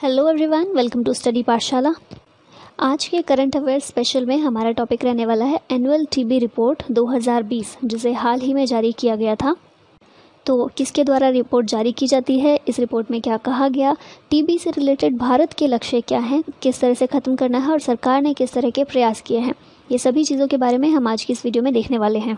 Hello everyone, welcome to study Pathshala. आज के current affairs special में हमारा टॉपिक रहने वाला है एनुअल टीबी रिपोर्ट 2020, जिसे हाल ही में जारी किया गया था। तो किसके द्वारा रिपोर्ट जारी की जाती है, इस रिपोर्ट में क्या कहा गया, टीबी से रिलेटेड भारत के लक्ष्य क्या हैं, किस तरह से ख़त्म करना है और सरकार ने किस तरह के प्रयास किए हैं, ये सभी चीज़ों के बारे में हम आज की इस वीडियो में देखने वाले हैं।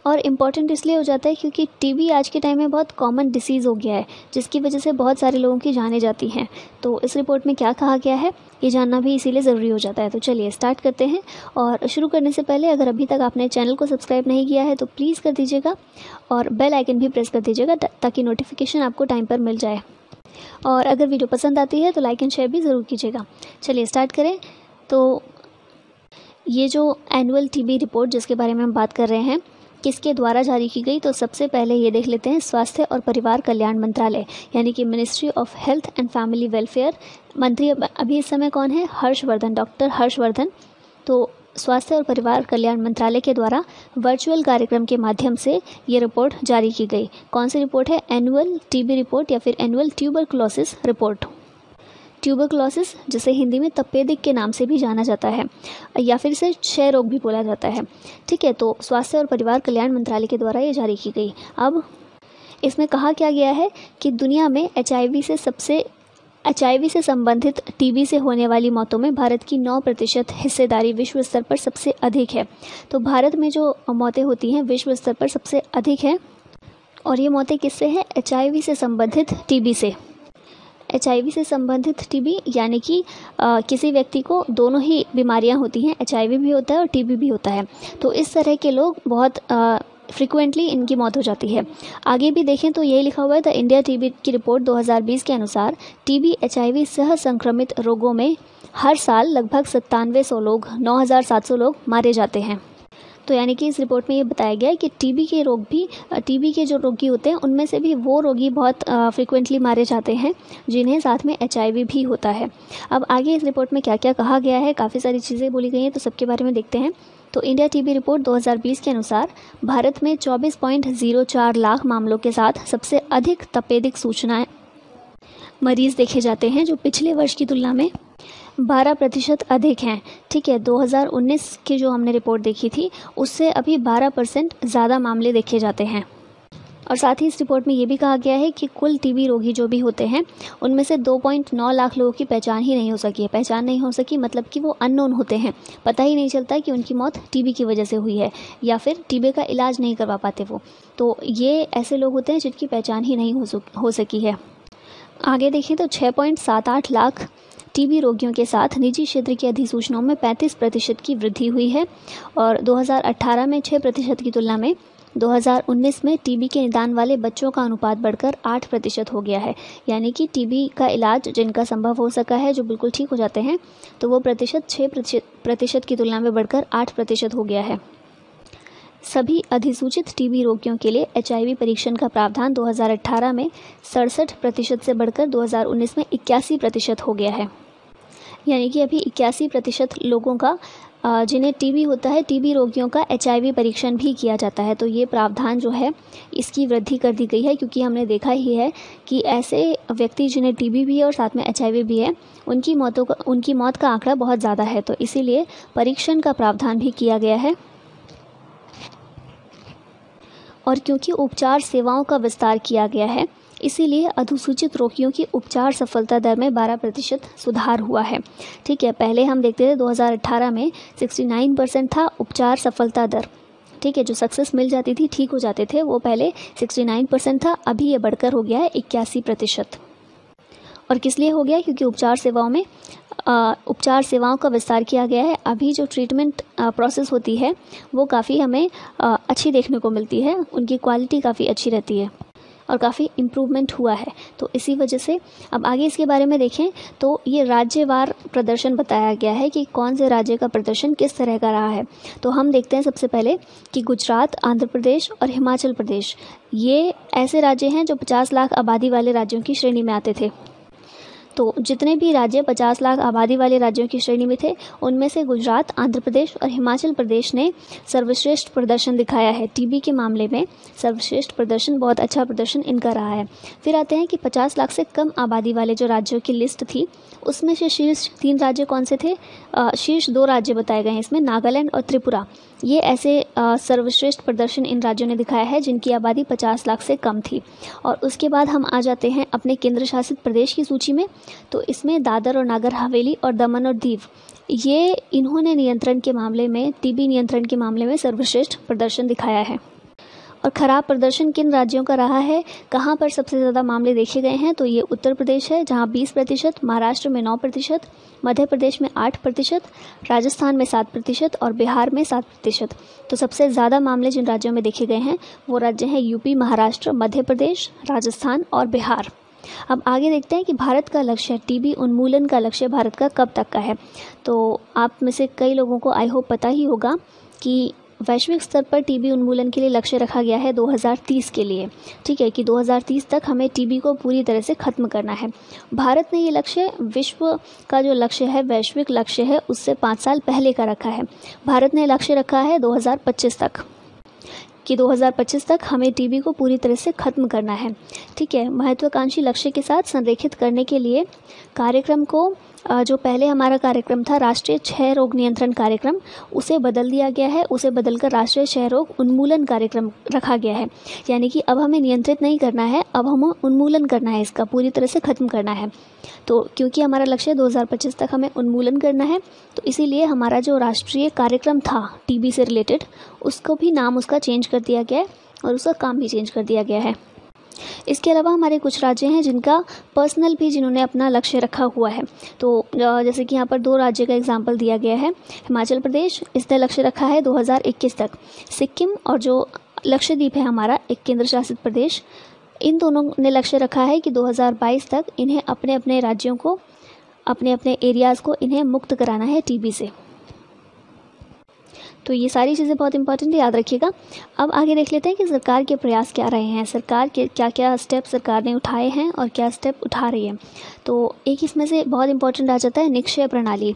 और इम्पॉर्टेंट इसलिए हो जाता है क्योंकि टीबी आज के टाइम में बहुत कॉमन डिसीज़ हो गया है, जिसकी वजह से बहुत सारे लोगों की जानें जाती हैं। तो इस रिपोर्ट में क्या कहा गया है, ये जानना भी इसीलिए ज़रूरी हो जाता है। तो चलिए स्टार्ट करते हैं। और शुरू करने से पहले अगर अभी तक आपने चैनल को सब्सक्राइब नहीं किया है तो प्लीज़ कर दीजिएगा और बेल आइकन भी प्रेस कर दीजिएगा ताकि नोटिफिकेशन आपको टाइम पर मिल जाए। और अगर वीडियो पसंद आती है तो लाइक एंड शेयर भी ज़रूर कीजिएगा। चलिए स्टार्ट करें। तो ये जो एनुअल टीबी रिपोर्ट जिसके बारे में हम बात कर रहे हैं, किसके द्वारा जारी की गई, तो सबसे पहले ये देख लेते हैं स्वास्थ्य और परिवार कल्याण मंत्रालय यानी कि ministry of health and family welfare. मंत्री अभी इस समय कौन है, हर्षवर्धन, डॉक्टर हर्षवर्धन। तो स्वास्थ्य और परिवार कल्याण मंत्रालय के द्वारा वर्चुअल कार्यक्रम के माध्यम से ये रिपोर्ट जारी की गई। कौन सी रिपोर्ट है, एनुअल टीबी रिपोर्ट या फिर एनुअल ट्यूबरकुलोसिस रिपोर्ट। ट्यूबरकुलोसिस जिसे हिंदी में तपेदिक के नाम से भी जाना जाता है या फिर इसे क्षय रोग भी बोला जाता है। ठीक है, तो स्वास्थ्य और परिवार कल्याण मंत्रालय के द्वारा ये जारी की गई। अब इसमें कहा क्या गया है कि दुनिया में एचआईवी से संबंधित टीबी से होने वाली मौतों में भारत की 9% हिस्सेदारी विश्व स्तर पर सबसे अधिक है। तो भारत में जो मौतें होती हैं विश्व स्तर पर सबसे अधिक है। और ये मौतें किससे हैं, एचआईवी से संबंधित टीबी से। एचआईवी से संबंधित टीबी यानी कि किसी व्यक्ति को दोनों ही बीमारियां होती हैं, एचआईवी भी होता है और टीबी भी होता है। तो इस तरह के लोग बहुत फ्रिक्वेंटली इनकी मौत हो जाती है। आगे भी देखें तो यही लिखा हुआ है, द इंडिया टीबी की रिपोर्ट 2020 के अनुसार टीबी एचआईवी सह संक्रमित रोगों में हर साल लगभग 9700 लोग, 9700 लोग मारे जाते हैं। तो यानी कि इस रिपोर्ट में ये बताया गया है कि टीबी के जो रोगी होते हैं उनमें से भी वो रोगी बहुत फ्रिक्वेंटली मारे जाते हैं जिन्हें साथ में एचआईवी भी होता है। अब आगे इस रिपोर्ट में क्या क्या कहा गया है, काफ़ी सारी चीज़ें बोली गई हैं, तो सबके बारे में देखते हैं। तो इंडिया टीबी रिपोर्ट 2020 के अनुसार भारत में 24.04 लाख मामलों के साथ सबसे अधिक तपेदिक सूचनाएं मरीज देखे जाते हैं, जो पिछले वर्ष की तुलना में 12% अधिक हैं। ठीक है, 2019 की जो हमने रिपोर्ट देखी थी उससे अभी 12% ज़्यादा मामले देखे जाते हैं। और साथ ही इस रिपोर्ट में ये भी कहा गया है कि कुल टीबी रोगी जो भी होते हैं उनमें से 2.9 लाख लोगों की पहचान ही नहीं हो सकी है। पहचान नहीं हो सकी मतलब कि वो अननोन होते हैं, पता ही नहीं चलता कि उनकी मौत टीबी की वजह से हुई है या फिर टीबी का इलाज नहीं करवा पाते वो। तो ये ऐसे लोग होते हैं जिनकी पहचान ही नहीं हो सकी है। आगे देखें तो 6.78 लाख टीबी रोगियों के साथ निजी क्षेत्र की अधिसूचनाओं में 35% की वृद्धि हुई है। और 2018 में 6% की तुलना में 2019 में टीबी के निदान वाले बच्चों का अनुपात बढ़कर 8% हो गया है। यानी कि टीबी का इलाज जिनका संभव हो सका है, जो बिल्कुल ठीक हो जाते हैं, तो वो प्रतिशत 6% की तुलना में बढ़कर 8% हो गया है। सभी अधिसूचित टीबी रोगियों के लिए एचआईवी परीक्षण का प्रावधान 2018 में 67% से बढ़कर 2019 में 81% हो गया है। यानी कि अभी 81% लोगों का जिन्हें टीबी होता है, टीबी रोगियों का एचआईवी परीक्षण भी किया जाता है। तो ये प्रावधान जो है इसकी वृद्धि कर दी गई है, क्योंकि हमने देखा ही है कि ऐसे व्यक्ति जिन्हें टीबी भी है और साथ में एचआईवी भी है उनकी मौत का आंकड़ा बहुत ज़्यादा है। तो इसीलिए परीक्षण का प्रावधान भी किया गया है। और क्योंकि उपचार सेवाओं का विस्तार किया गया है इसीलिए अधिसूचित रोगियों की उपचार सफलता दर में 12% सुधार हुआ है। ठीक है, पहले हम देखते थे 2018 में 69% था उपचार सफलता दर। ठीक है, जो सक्सेस मिल जाती थी, ठीक हो जाते थे, वो पहले 69% था, अभी ये बढ़कर हो गया है 81%। और किस लिए हो गया, क्योंकि उपचार सेवाओं का विस्तार किया गया है। अभी जो ट्रीटमेंट प्रोसेस होती है वो काफ़ी हमें अच्छी देखने को मिलती है, उनकी क्वालिटी काफ़ी अच्छी रहती है और काफ़ी इम्प्रूवमेंट हुआ है। तो इसी वजह से अब आगे इसके बारे में देखें तो ये राज्यवार प्रदर्शन बताया गया है कि कौन से राज्य का प्रदर्शन किस तरह का रहा है। तो हम देखते हैं सबसे पहले कि गुजरात, आंध्र प्रदेश और हिमाचल प्रदेश ये ऐसे राज्य हैं जो 50 लाख आबादी वाले राज्यों की श्रेणी में आते थे। तो जितने भी राज्य 50 लाख आबादी वाले राज्यों की श्रेणी में थे, उनमें से गुजरात, आंध्र प्रदेश और हिमाचल प्रदेश ने सर्वश्रेष्ठ प्रदर्शन दिखाया है। टीबी के मामले में सर्वश्रेष्ठ प्रदर्शन, बहुत अच्छा प्रदर्शन इनका रहा है। फिर आते हैं कि 50 लाख से कम आबादी वाले जो राज्यों की लिस्ट थी, उसमें से शीर्ष 3 राज्य कौन से थे? शीर्ष 2 राज्य बताए गए हैं इसमें, नागालैंड और त्रिपुरा। ये ऐसे सर्वश्रेष्ठ प्रदर्शन इन राज्यों ने दिखाया है जिनकी आबादी 50 लाख से कम थी। और उसके बाद हम आ जाते हैं अपने केंद्र शासित प्रदेश की सूची में। तो इसमें दादर और नागर हवेली और दमन और दीव, ये इन्होंने नियंत्रण के मामले में, टीबी नियंत्रण के मामले में सर्वश्रेष्ठ प्रदर्शन दिखाया है। और ख़राब प्रदर्शन किन राज्यों का रहा है, कहाँ पर सबसे ज़्यादा मामले देखे गए हैं? तो ये उत्तर प्रदेश है जहाँ 20%, महाराष्ट्र में 9%, मध्य प्रदेश में 8%, राजस्थान में 7% और बिहार में 7%। तो सबसे ज़्यादा मामले जिन राज्यों में देखे गए हैं वो राज्य हैं यूपी, महाराष्ट्र, मध्य प्रदेश, राजस्थान और बिहार। अब आगे देखते हैं कि भारत का लक्ष्य, टीबी उन्मूलन का लक्ष्य भारत का कब तक का है। तो आप में से कई लोगों को आई होप पता ही होगा कि वैश्विक स्तर पर टीबी उन्मूलन के लिए लक्ष्य रखा गया है 2030 के लिए। ठीक है कि 2030 तक हमें टीबी को पूरी तरह से ख़त्म करना है। भारत ने ये लक्ष्य, विश्व का जो लक्ष्य है, वैश्विक लक्ष्य है, उससे 5 साल पहले का रखा है। भारत ने लक्ष्य रखा है 2025 तक कि 2025 तक हमें टीबी को पूरी तरह से ख़त्म करना है। ठीक है, महत्वाकांक्षी लक्ष्य के साथ संरेखित करने के लिए कार्यक्रम को, जो पहले हमारा कार्यक्रम था राष्ट्रीय क्षय रोग नियंत्रण कार्यक्रम, उसे बदल दिया गया है। उसे बदलकर राष्ट्रीय क्षय रोग उन्मूलन कार्यक्रम रखा गया है। यानी कि अब हमें नियंत्रित नहीं करना है, अब हमें उन्मूलन करना है, इसका पूरी तरह से ख़त्म करना है। तो क्योंकि हमारा लक्ष्य 2025 तक हमें उन्मूलन करना है, तो इसीलिए हमारा जो राष्ट्रीय कार्यक्रम था टीबी से रिलेटेड, उसको भी नाम उसका चेंज कर दिया गया है और उसका काम भी चेंज कर दिया गया है। इसके अलावा हमारे कुछ राज्य हैं जिनका पर्सनल भी, जिन्होंने अपना लक्ष्य रखा हुआ है। तो जैसे कि यहाँ पर 2 राज्य का एग्जाम्पल दिया गया है। हिमाचल प्रदेश, इसने लक्ष्य रखा है 2021 तक। सिक्किम और जो लक्षद्वीप है हमारा, एक केंद्र शासित प्रदेश, इन दोनों ने लक्ष्य रखा है कि 2022 तक इन्हें अपने अपने राज्यों को, अपने अपने एरियाज़ को इन्हें मुक्त कराना है टीबी से। तो ये सारी चीज़ें बहुत इंपॉर्टेंट है, याद रखिएगा। अब आगे देख लेते हैं कि सरकार के प्रयास क्या रहे हैं, सरकार के क्या क्या स्टेप सरकार ने उठाए हैं और क्या स्टेप उठा रही है। तो एक इसमें से बहुत इंपॉर्टेंट आ जाता है निक्षय प्रणाली।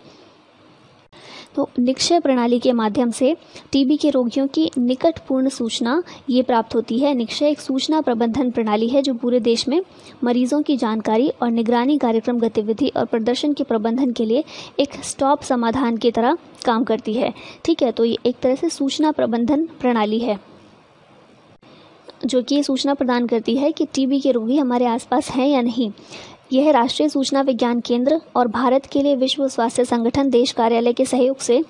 तो निक्षय प्रणाली के माध्यम से टीबी के रोगियों की निकटपूर्ण सूचना ये प्राप्त होती है। निक्षय एक सूचना प्रबंधन प्रणाली है जो पूरे देश में मरीजों की जानकारी और निगरानी, कार्यक्रम गतिविधि और प्रदर्शन के प्रबंधन के लिए एक स्टॉप समाधान की तरह काम करती है। ठीक है, तो ये एक तरह से सूचना प्रबंधन प्रणाली है जो कि ये सूचना प्रदान करती है कि टीबी के रोगी हमारे आसपास हैं या नहीं। यह राष्ट्रीय सूचना विज्ञान केंद्र और भारत के लिए विश्व स्वास्थ्य संगठन देश कार्यालय के सहयोग से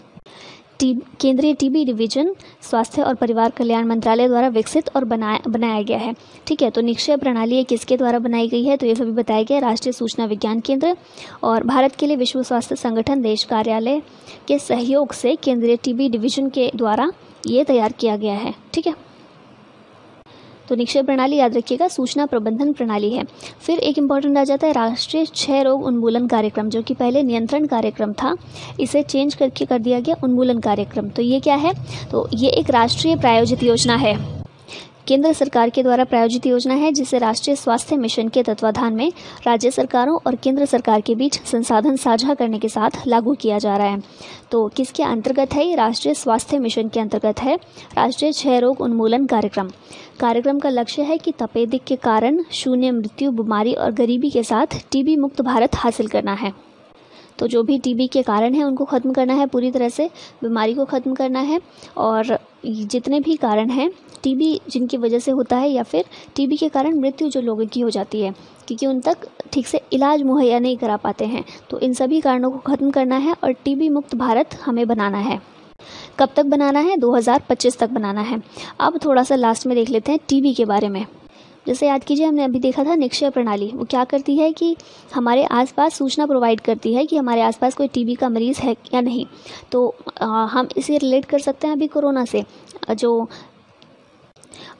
केंद्रीय टीबी डिवीजन, स्वास्थ्य और परिवार कल्याण मंत्रालय द्वारा विकसित और बनाया गया है। ठीक है, तो निक्षय प्रणाली ये किसके द्वारा बनाई गई है? तो ये सभी बताया गया, राष्ट्रीय सूचना विज्ञान केंद्र और भारत के लिए विश्व स्वास्थ्य संगठन देश कार्यालय के सहयोग से केंद्रीय टीबी डिवीजन के द्वारा ये तैयार किया गया है। ठीक है, तो निक्षय प्रणाली याद रखिएगा, सूचना प्रबंधन प्रणाली है। फिर एक इम्पॉर्टेंट आ जाता है राष्ट्रीय क्षय रोग उन्मूलन कार्यक्रम, जो कि पहले नियंत्रण कार्यक्रम था, इसे चेंज करके कर दिया गया उन्मूलन कार्यक्रम। तो ये क्या है? तो ये एक राष्ट्रीय प्रायोजित योजना है, केंद्र सरकार के द्वारा प्रायोजित योजना है, जिसे राष्ट्रीय स्वास्थ्य मिशन के तत्वाधान में राज्य सरकारों और केंद्र सरकार के बीच संसाधन साझा करने के साथ लागू किया जा रहा है। तो किसके अंतर्गत है? ये राष्ट्रीय स्वास्थ्य मिशन के अंतर्गत है राष्ट्रीय क्षय रोग उन्मूलन कार्यक्रम। कार्यक्रम का लक्ष्य है कि तपेदिक के कारण शून्य मृत्यु, बीमारी और गरीबी के साथ टीबी मुक्त भारत हासिल करना है। तो जो भी टीबी के कारण हैं उनको ख़त्म करना है, पूरी तरह से बीमारी को ख़त्म करना है, और जितने भी कारण हैं टीबी जिनकी वजह से होता है या फिर टीबी के कारण मृत्यु जो लोगों की हो जाती है क्योंकि उन तक ठीक से इलाज मुहैया नहीं करा पाते हैं, तो इन सभी कारणों को ख़त्म करना है और टीबी मुक्त भारत हमें बनाना है। कब तक बनाना है? 2025 तक बनाना है। अब थोड़ा सा लास्ट में देख लेते हैं टीबी के बारे में। जैसे याद कीजिए, हमने अभी देखा था निक्षय प्रणाली, वो क्या करती है कि हमारे आसपास सूचना प्रोवाइड करती है कि हमारे आसपास कोई टीबी का मरीज़ है या नहीं। तो हम इसे रिलेट कर सकते हैं अभी कोरोना से। जो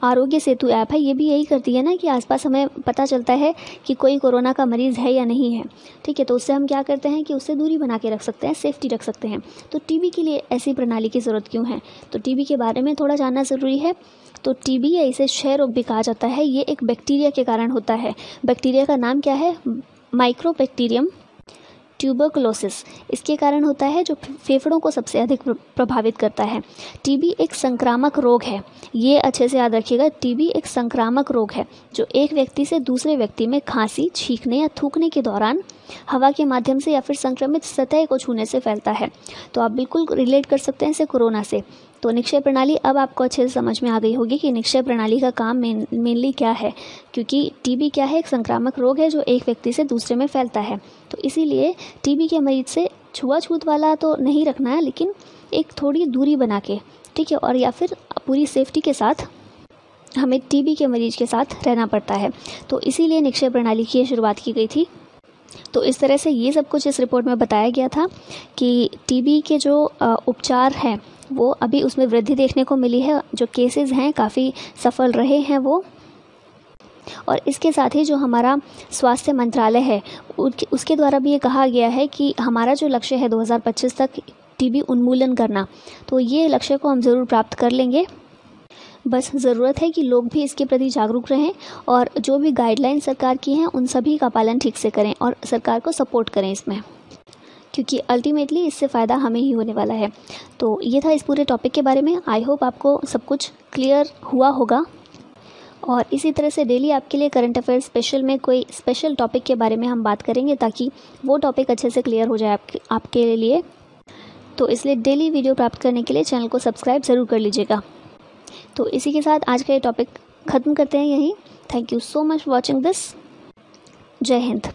आरोग्य सेतु ऐप है ये भी यही करती है ना कि आसपास हमें पता चलता है कि कोई कोरोना का मरीज़ है या नहीं है। ठीक है, तो उससे हम क्या करते हैं कि उससे दूरी बना के रख सकते हैं, सेफ्टी रख सकते हैं। तो टीबी के लिए ऐसी प्रणाली की ज़रूरत क्यों है? तो टीबी के बारे में थोड़ा जानना ज़रूरी है। तो टीबी या इसे क्षय रोग भी कहा जाता है, ये एक बैक्टीरिया के कारण होता है। बैक्टीरिया का नाम क्या है? माइक्रोबैक्टीरियम ट्यूबरकुलोसिस इसके कारण होता है, जो फेफड़ों को सबसे अधिक प्रभावित करता है। टीबी एक संक्रामक रोग है, ये अच्छे से याद रखिएगा। टीबी एक संक्रामक रोग है जो एक व्यक्ति से दूसरे व्यक्ति में खांसी, छींकने या थूकने के दौरान हवा के माध्यम से या फिर संक्रमित सतह को छूने से फैलता है। तो आप बिल्कुल रिलेट कर सकते हैं इसे कोरोना से। तो निक्षय प्रणाली अब आपको अच्छे से समझ में आ गई होगी कि निक्षय प्रणाली का काम मेनली क्या है, क्योंकि टीबी क्या है, एक संक्रामक रोग है जो एक व्यक्ति से दूसरे में फैलता है। तो इसीलिए टीबी के मरीज से छुआछूत वाला तो नहीं रखना है, लेकिन एक थोड़ी दूरी बना के, ठीक है, और या फिर पूरी सेफ्टी के साथ हमें टीबी के मरीज के साथ रहना पड़ता है। तो इसीलिए निक्षय प्रणाली की शुरुआत की गई थी। तो इस तरह से ये सब कुछ इस रिपोर्ट में बताया गया था कि टीबी के जो उपचार हैं वो अभी उसमें वृद्धि देखने को मिली है, जो केसेस हैं काफ़ी सफल रहे हैं वो। और इसके साथ ही जो हमारा स्वास्थ्य मंत्रालय है उसके द्वारा भी ये कहा गया है कि हमारा जो लक्ष्य है 2025 तक टीबी उन्मूलन करना, तो ये लक्ष्य को हम ज़रूर प्राप्त कर लेंगे। बस ज़रूरत है कि लोग भी इसके प्रति जागरूक रहें और जो भी गाइडलाइन सरकार की हैं उन सभी का पालन ठीक से करें और सरकार को सपोर्ट करें इसमें, क्योंकि अल्टीमेटली इससे फ़ायदा हमें ही होने वाला है। तो ये था इस पूरे टॉपिक के बारे में। आई होप आपको सब कुछ क्लियर हुआ होगा। और इसी तरह से डेली आपके लिए करंट अफेयर स्पेशल में कोई स्पेशल टॉपिक के बारे में हम बात करेंगे, ताकि वो टॉपिक अच्छे से क्लियर हो जाए आपके लिए। तो इसलिए डेली वीडियो प्राप्त करने के लिए चैनल को सब्सक्राइब ज़रूर कर लीजिएगा। तो इसी के साथ आज का ये टॉपिक ख़त्म करते हैं यहीं। Thank you so much for watching this. जय हिंद।